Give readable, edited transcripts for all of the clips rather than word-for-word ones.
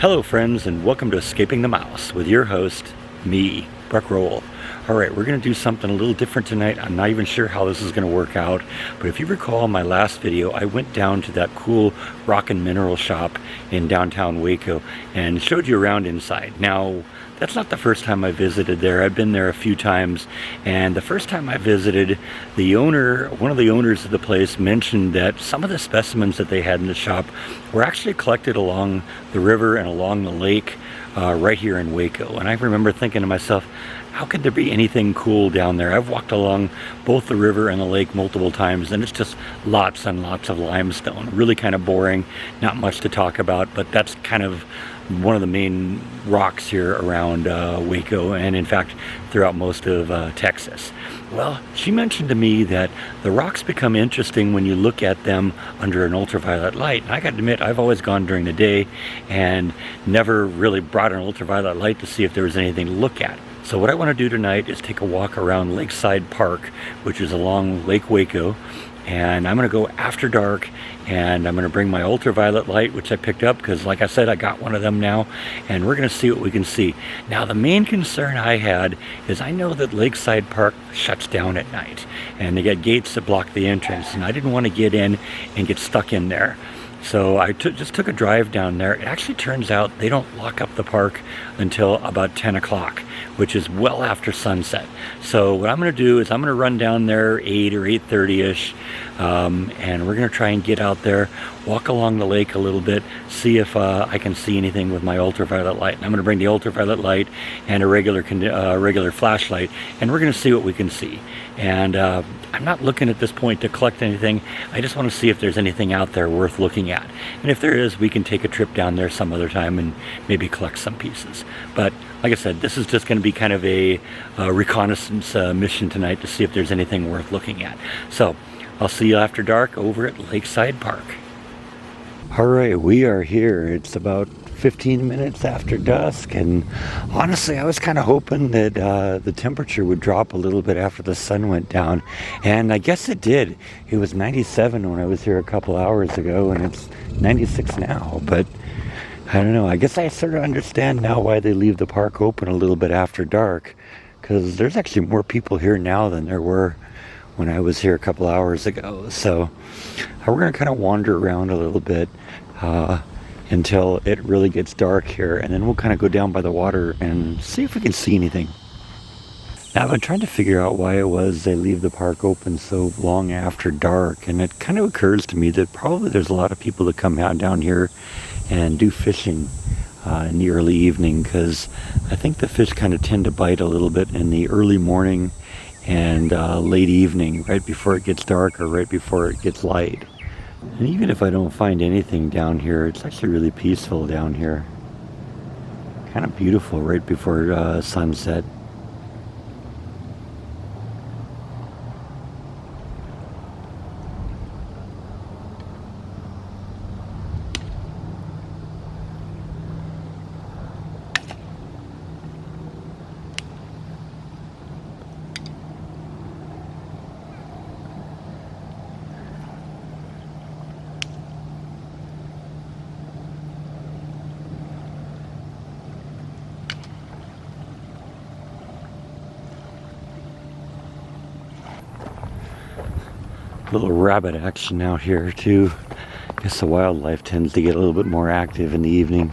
Hello friends, and welcome to Escaping the Mouse with your host, me, Buck Roll. Alright, we're going to do something a little different tonight. I'm not even sure how this is going to work out, but if you recall my last video, I went down to that cool rock and mineral shop in downtown Waco and showed you around inside. Now, that's not the first time I visited there. I've been there a few times, and the first time I visited, one of the owners of the place mentioned that some of the specimens that they had in the shop were actually collected along the river and along the lake right here in Waco. And I remember thinking to myself, how could there be anything cool down there? I've walked along both the river and the lake multiple times, and it's just lots and lots of limestone. Really kind of boring, not much to talk about, but that's kind of one of the main rocks here around Waco, and in fact throughout most of Texas. Well, she mentioned to me that the rocks become interesting when you look at them under an ultraviolet light. And I got to admit, I've always gone during the day and never really brought an ultraviolet light to see if there was anything to look at. So what I want to do tonight is take a walk around Lakeside Park, which is along Lake Waco, and I'm going to go after dark, and I'm going to bring my ultraviolet light, which I picked up because, like I said, I got one of them now, and we're going to see what we can see. Now, the main concern I had is I know that Lakeside Park shuts down at night, and they got gates that block the entrance, and I didn't want to get in and get stuck in there. So I just took a drive down there. It actually turns out they don't lock up the park until about 10 o'clock, which is well after sunset. So what I'm going to do is I'm going to run down there 8 or 8:30ish, and we're going to try and get out there, walk along the lake a little bit, see if I can see anything with my ultraviolet light. And I'm going to bring the ultraviolet light and a regular flashlight, and we're going to see what we can see. And I'm not looking at this point to collect anything. I just want to see if there's anything out there worth looking at. And if there is, we can take a trip down there some other time and maybe collect some pieces. But like I said, this is just going to be kind of a reconnaissance mission tonight to see if there's anything worth looking at. So I'll see you after dark over at Lakeside Park. Alright, we are here. It's about 15 minutes after dusk, and honestly I was kind of hoping that the temperature would drop a little bit after the sun went down, and I guess it did. It was 97 when I was here a couple hours ago, and it's 96 now, but I don't know. I guess I sort of understand now why they leave the park open a little bit after dark, because there's actually more people here now than there were when I was here a couple hours ago. So we're going to kind of wander around a little bit until it really gets dark here, and then we'll kind of go down by the water and see if we can see anything. Now, I've been trying to figure out why it was they leave the park open so long after dark, and it kind of occurs to me that probably there's a lot of people that come out down here and do fishing in the early evening, because I think the fish kind of tend to bite a little bit in the early morning and late evening, right before it gets dark or right before it gets light. And even if I don't find anything down here, it's actually really peaceful down here. Kind of beautiful right before sunset. Little rabbit action out here too. I guess the wildlife tends to get a little bit more active in the evening.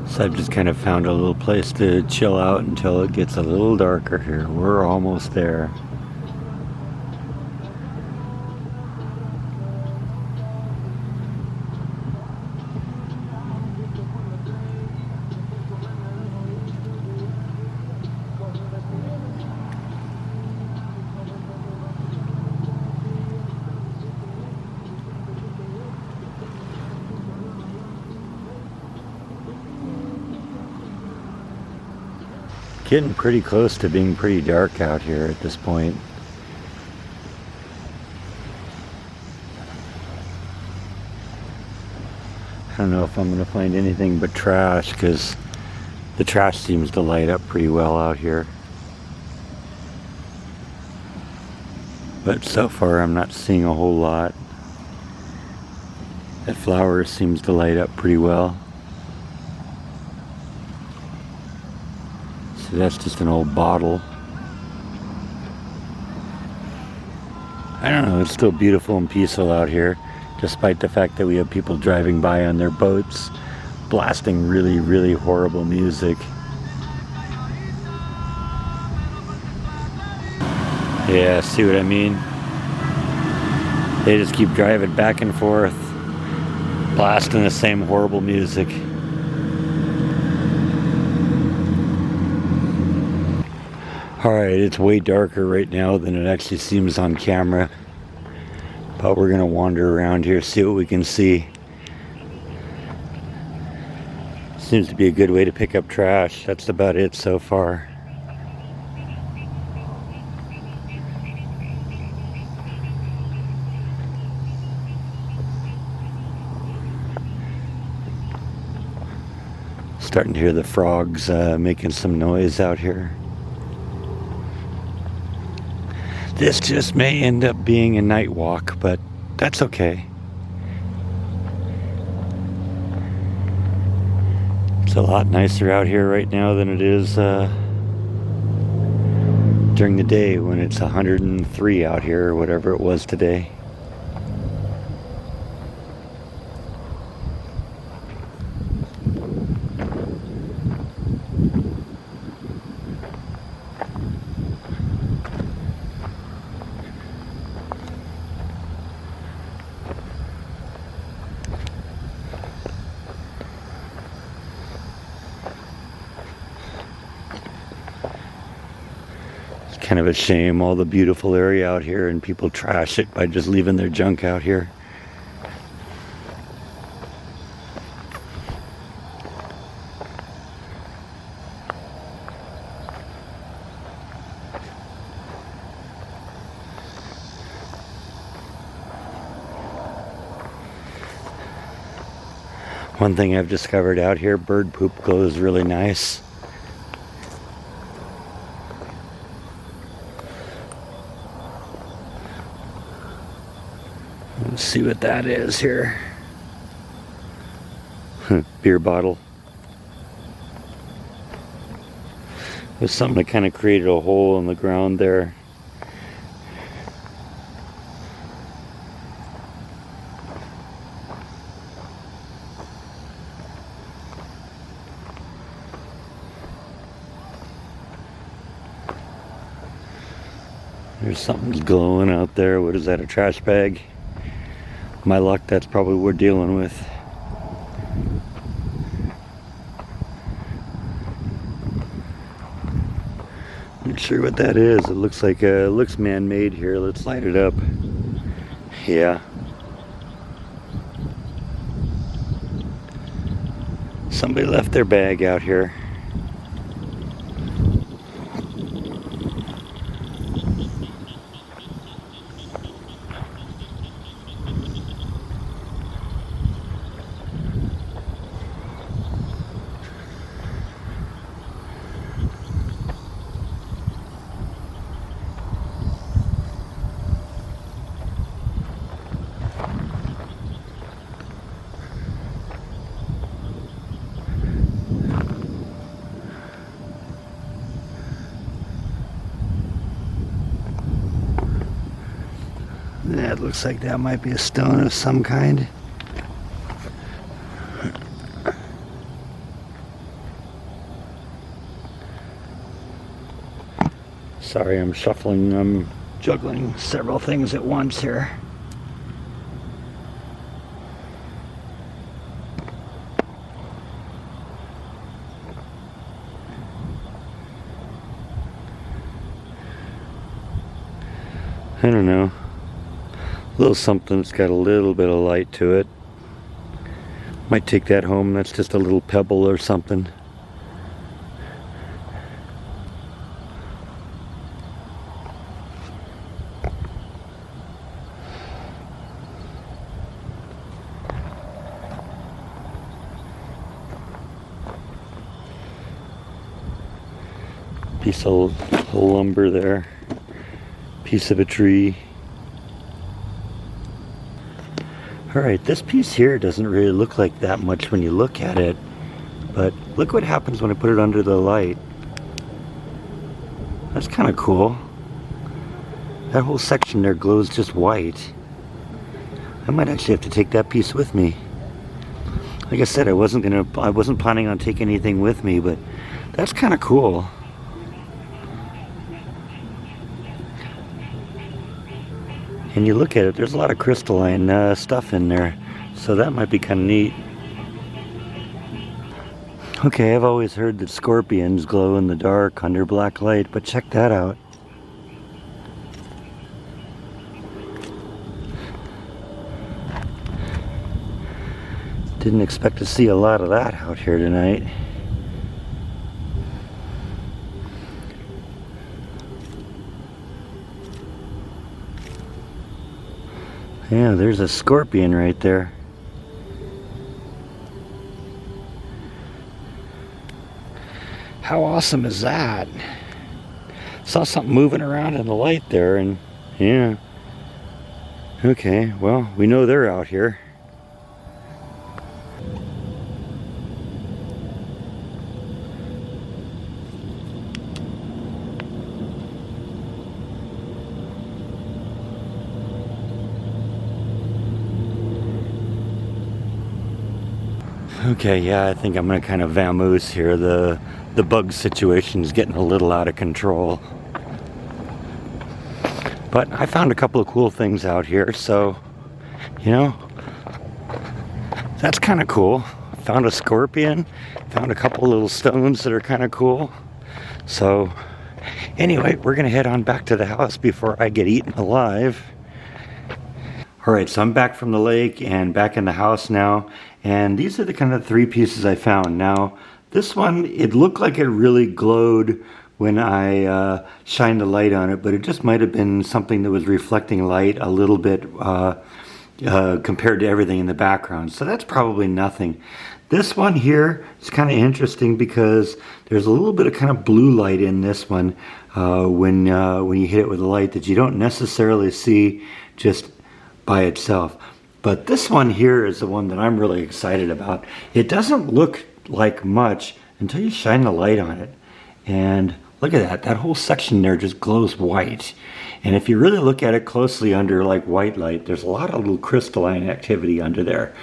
So I've just kind of found a little place to chill out until it gets a little darker here. We're almost there. getting pretty close to being pretty dark out here at this point. I don't know if I'm going to find anything but trash, because the trash seems to light up pretty well out here. But so far I'm not seeing a whole lot. That flower seems to light up pretty well. So that's just an old bottle. I don't know, it's still beautiful and peaceful out here, despite the fact that we have people driving by on their boats, blasting really, really horrible music. Yeah, see what I mean? They just keep driving back and forth, blasting the same horrible music. Alright, it's way darker right now than it actually seems on camera. But we're gonna wander around here, see what we can see. Seems to be a good way to pick up trash. That's about it so far. Starting to hear the frogs making some noise out here. This just may end up being a night walk, but that's okay. It's a lot nicer out here right now than it is during the day when it's 103 out here or whatever it was today. Kind of a shame, all the beautiful area out here, and people trash it by just leaving their junk out here. One thing I've discovered out here, bird poop glows really nice. Let's see what that is here. Beer bottle. There's something that kind of created a hole in the ground there. There's something glowing out there. What is that, a trash bag? My luck, that's probably what we're dealing with. Not sure what that is. It looks like it looks man-made here. Let's light it up. Yeah. Somebody left their bag out here. That looks like that might be a stone of some kind. Sorry, I'm shuffling, I'm juggling several things at once here. I don't know. A little something that's got a little bit of light to it. Might take that home. That's just a little pebble or something. Piece of lumber there. Piece of a tree. Alright, this piece here doesn't really look like that much when you look at it, but look what happens when I put it under the light. That's kind of cool. That whole section there glows just white. I might actually have to take that piece with me. Like I said, I wasn't planning on taking anything with me, but that's kind of cool. And you look at it, there's a lot of crystalline stuff in there, so that might be kind of neat. Okay, I've always heard that scorpions glow in the dark under black light, but check that out. Didn't expect to see a lot of that out here tonight. Yeah, there's a scorpion right there. How awesome is that? Saw something moving around in the light there, and yeah. Okay, well, we know they're out here. Okay, yeah, I think I'm gonna kind of vamoose here. The bug situation is getting a little out of control. But I found a couple of cool things out here, so, you know, that's kind of cool. Found a scorpion, found a couple little stones that are kind of cool. So, anyway, we're gonna head on back to the house before I get eaten alive. Alright, so I'm back from the lake and back in the house now, and these are the kind of three pieces I found. Now, this one, it looked like it really glowed when I shined the light on it, but it just might have been something that was reflecting light a little bit compared to everything in the background. So that's probably nothing. This one here is kind of interesting because there's a little bit of kind of blue light in this one when you hit it with a light that you don't necessarily see just by itself. But this one here is the one that I'm really excited about. It doesn't look like much until you shine the light on it. And look at that. That whole section there just glows white. And if you really look at it closely under like white light, there's a lot of little crystalline activity under there.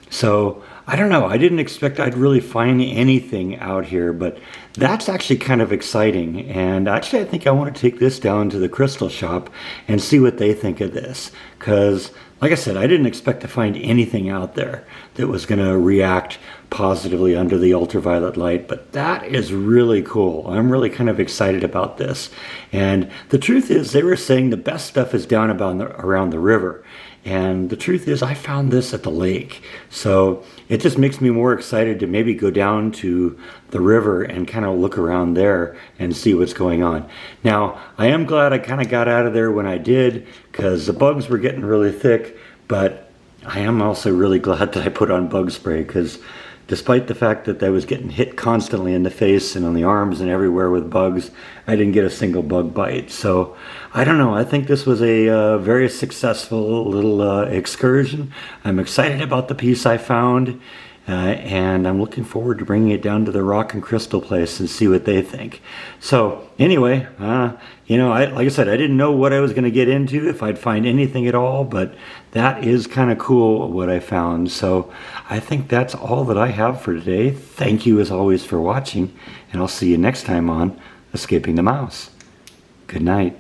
So I don't know. I didn't expect I'd really find anything out here, but that's actually kind of exciting. And actually, I think I want to take this down to the crystal shop and see what they think of this. Because, like I said, I didn't expect to find anything out there that was going to react positively under the ultraviolet light, but that is really cool. I'm really kind of excited about this. And the truth is, they were saying the best stuff is down around the river. And the truth is, I found this at the lake. So it just makes me more excited to maybe go down to the river and kind of look around there and see what's going on. Now, I am glad I kind of got out of there when I did, because the bugs were getting really thick, but I am also really glad that I put on bug spray, because despite the fact that I was getting hit constantly in the face and on the arms and everywhere with bugs, I didn't get a single bug bite. So I don't know, I think this was a very successful little excursion. I'm excited about the piece I found, and I'm looking forward to bringing it down to the rock and crystal place and see what they think. So anyway, you know, like I said, I didn't know what I was going to get into, if I'd find anything at all, but that is kind of cool what I found. So I think that's all that I have for today. Thank you as always for watching, and I'll see you next time on Escaping the Mouse. Good night.